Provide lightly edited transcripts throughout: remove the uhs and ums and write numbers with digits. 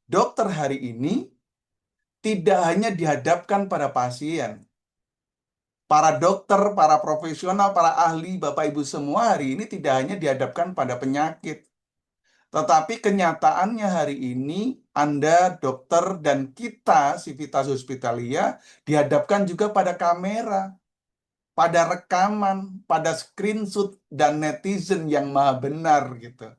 dokter hari ini tidak hanya dihadapkan pada pasien. Para dokter, para profesional, para ahli, Bapak Ibu semua hari ini tidak hanya dihadapkan pada penyakit. Tetapi kenyataannya hari ini Anda dokter dan kita Civitas Hospitalia dihadapkan juga pada kamera, pada rekaman, pada screenshot dan netizen yang maha benar gitu.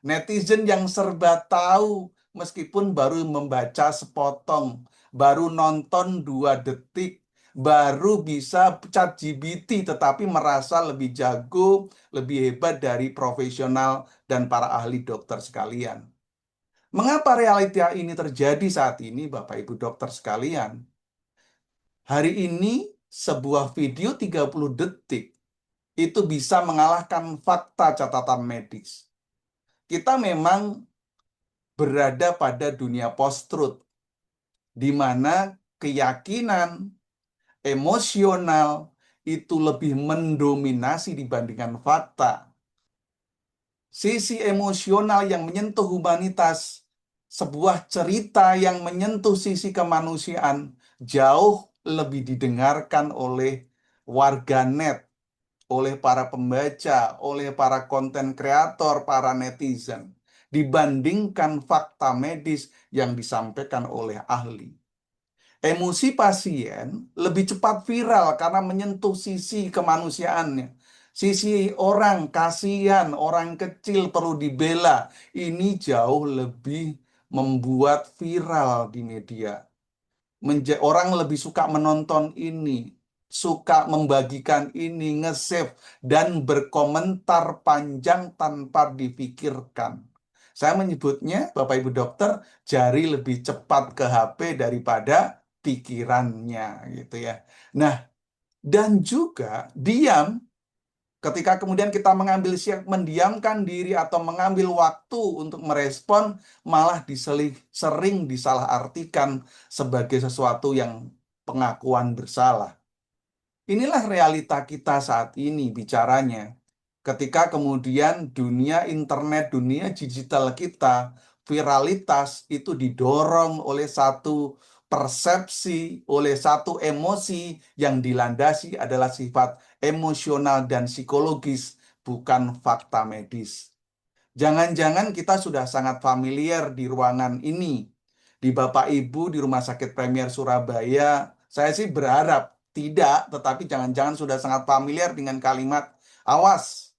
Netizen yang serba tahu meskipun baru membaca sepotong, baru nonton 2 detik, baru bisa chat GPT tetapi merasa lebih jago, lebih hebat dari profesional dan para ahli dokter sekalian. Mengapa realita ini terjadi saat ini, Bapak Ibu dokter sekalian? Hari ini sebuah video 30 detik itu bisa mengalahkan fakta catatan medis. Kita memang berada pada dunia post-truth, di mana keyakinan emosional itu lebih mendominasi dibandingkan fakta. Sisi emosional yang menyentuh humanitas, sebuah cerita yang menyentuh sisi kemanusiaan, jauh lebih didengarkan oleh warganet, oleh para pembaca, oleh para konten kreator, para netizen, dibandingkan fakta medis yang disampaikan oleh ahli. Emosi pasien lebih cepat viral karena menyentuh sisi kemanusiaannya. Sisi orang kasihan, orang kecil perlu dibela. Ini jauh lebih membuat viral di media. Orang lebih suka menonton ini, suka membagikan ini, nge-save, dan berkomentar panjang tanpa difikirkan. Saya menyebutnya, Bapak Ibu dokter, jari lebih cepat ke HP daripada pikirannya, gitu ya. Nah, dan juga diam ketika kemudian kita mengambil siap mendiamkan diri atau mengambil waktu untuk merespon, malah sering disalahartikan sebagai sesuatu yang pengakuan bersalah. Inilah realita kita saat ini bicaranya. Ketika kemudian dunia internet, dunia digital kita, viralitas itu didorong oleh satu persepsi, oleh satu emosi yang dilandasi adalah sifat emosional dan psikologis, bukan fakta medis. Jangan-jangan kita sudah sangat familiar di ruangan ini, di Bapak Ibu di Rumah Sakit Premier Surabaya. Saya sih berharap tidak, tetapi jangan-jangan sudah sangat familiar dengan kalimat, awas,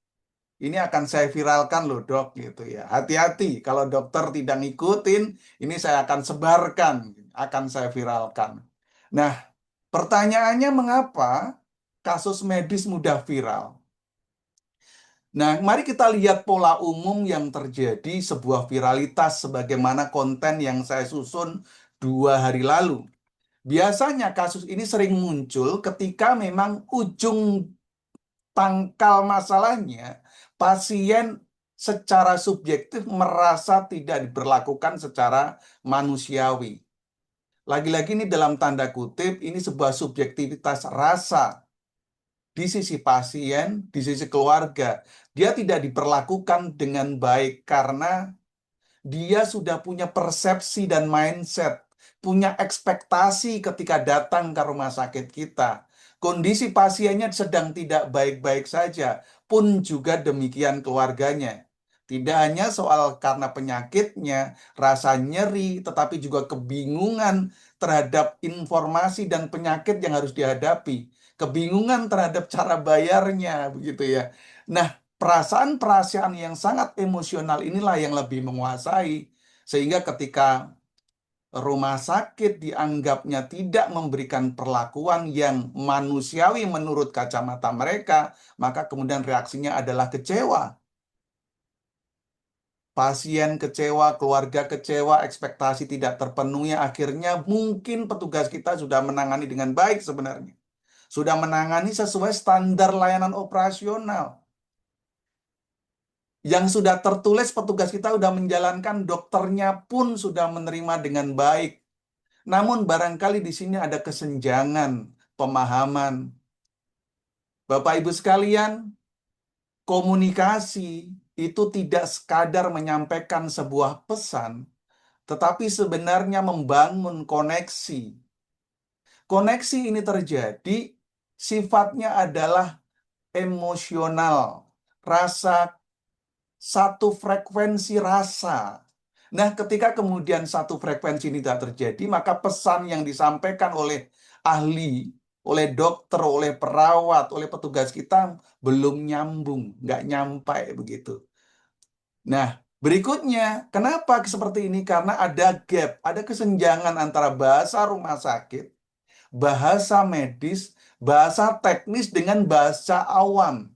ini akan saya viralkan loh dok, gitu ya. Hati-hati, kalau dokter tidak ngikutin, ini saya akan sebarkan, akan saya viralkan. Nah, pertanyaannya mengapa kasus medis mudah viral? Nah, mari kita lihat pola umum yang terjadi sebuah viralitas sebagaimana konten yang saya susun 2 hari lalu. Biasanya kasus ini sering muncul ketika memang ujung pangkal masalahnya pasien secara subjektif merasa tidak diberlakukan secara manusiawi. Lagi-lagi ini dalam tanda kutip, ini sebuah subjektivitas rasa di sisi pasien, di sisi keluarga. Dia tidak diperlakukan dengan baik karena dia sudah punya persepsi dan mindset, punya ekspektasi ketika datang ke rumah sakit kita. Kondisi pasiennya sedang tidak baik-baik saja, pun juga demikian keluarganya. Tidak hanya soal karena penyakitnya, rasa nyeri, tetapi juga kebingungan terhadap informasi dan penyakit yang harus dihadapi. Kebingungan terhadap cara bayarnya, begitu ya. Nah, perasaan-perasaan yang sangat emosional inilah yang lebih menguasai. Sehingga ketika rumah sakit dianggapnya tidak memberikan perlakuan yang manusiawi menurut kacamata mereka, maka kemudian reaksinya adalah kecewa. Pasien kecewa, keluarga kecewa, ekspektasi tidak terpenuhi. Akhirnya mungkin petugas kita sudah menangani dengan baik sebenarnya. Sudah menangani sesuai standar layanan operasional. Yang sudah tertulis petugas kita sudah menjalankan, dokternya pun sudah menerima dengan baik. Namun barangkali di sini ada kesenjangan pemahaman. Bapak Ibu sekalian, komunikasi itu tidak sekadar menyampaikan sebuah pesan, tetapi sebenarnya membangun koneksi. Koneksi ini terjadi sifatnya adalah emosional, rasa, satu frekuensi rasa. Nah, ketika kemudian satu frekuensi ini tidak terjadi, maka pesan yang disampaikan oleh ahli, oleh dokter, oleh perawat, oleh petugas kita belum nyambung, nggak nyampai begitu. Nah, berikutnya, kenapa seperti ini? Karena ada gap, ada kesenjangan antara bahasa rumah sakit, bahasa medis, bahasa teknis dengan bahasa awam.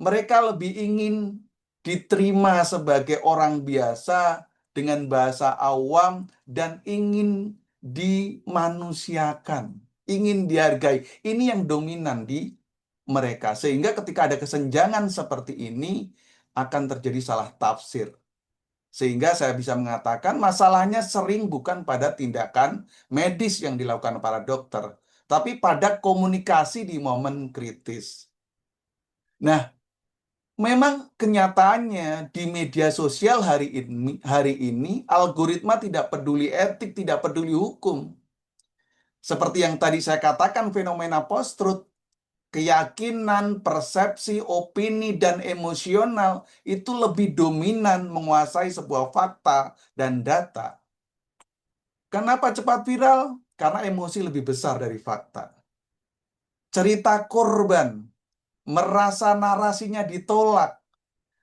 Mereka lebih ingin diterima sebagai orang biasa dengan bahasa awam dan ingin dimanusiakan, ingin dihargai. Ini yang dominan di mereka. Sehingga ketika ada kesenjangan seperti ini, akan terjadi salah tafsir. Sehingga saya bisa mengatakan masalahnya sering bukan pada tindakan medis yang dilakukan para dokter, tapi pada komunikasi di momen kritis. Nah, memang kenyataannya di media sosial hari ini algoritma tidak peduli etik, tidak peduli hukum. Seperti yang tadi saya katakan fenomena post-truth, keyakinan, persepsi, opini, dan emosional itu lebih dominan menguasai sebuah fakta dan data. Kenapa cepat viral? Karena emosi lebih besar dari fakta. Cerita korban, merasa narasinya ditolak,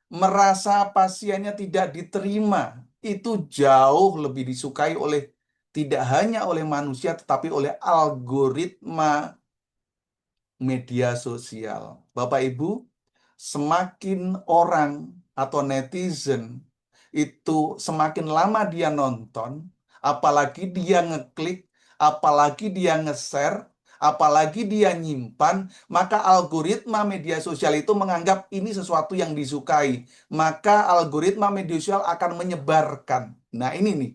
merasa pasiennya tidak diterima, itu jauh lebih disukai oleh tidak hanya oleh manusia, tetapi oleh algoritma media sosial. Bapak Ibu, semakin orang atau netizen itu semakin lama dia nonton, apalagi dia ngeklik, apalagi dia nge-share, apalagi dia nyimpan, maka algoritma media sosial itu menganggap ini sesuatu yang disukai. Maka algoritma media sosial akan menyebarkan. Nah, ini nih.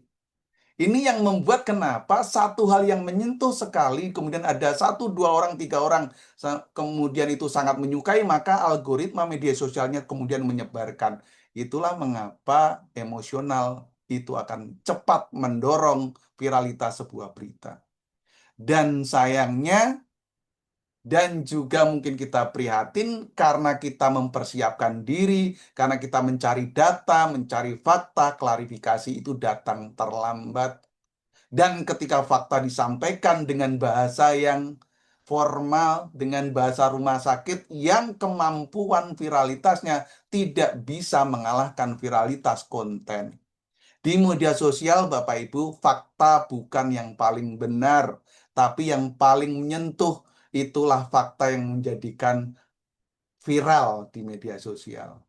Ini yang membuat kenapa satu hal yang menyentuh sekali, kemudian ada satu, dua orang, tiga orang, kemudian itu sangat menyukai, maka algoritma media sosialnya kemudian menyebarkan. Itulah mengapa emosional itu akan cepat mendorong viralitas sebuah berita. Dan sayangnya, dan juga mungkin kita prihatin karena kita mempersiapkan diri, karena kita mencari data, mencari fakta, klarifikasi itu datang terlambat. Dan ketika fakta disampaikan dengan bahasa yang formal, dengan bahasa rumah sakit yang kemampuan viralitasnya tidak bisa mengalahkan viralitas konten. Di media sosial, Bapak Ibu, fakta bukan yang paling benar, tapi yang paling menyentuh itulah fakta yang menjadikan viral di media sosial.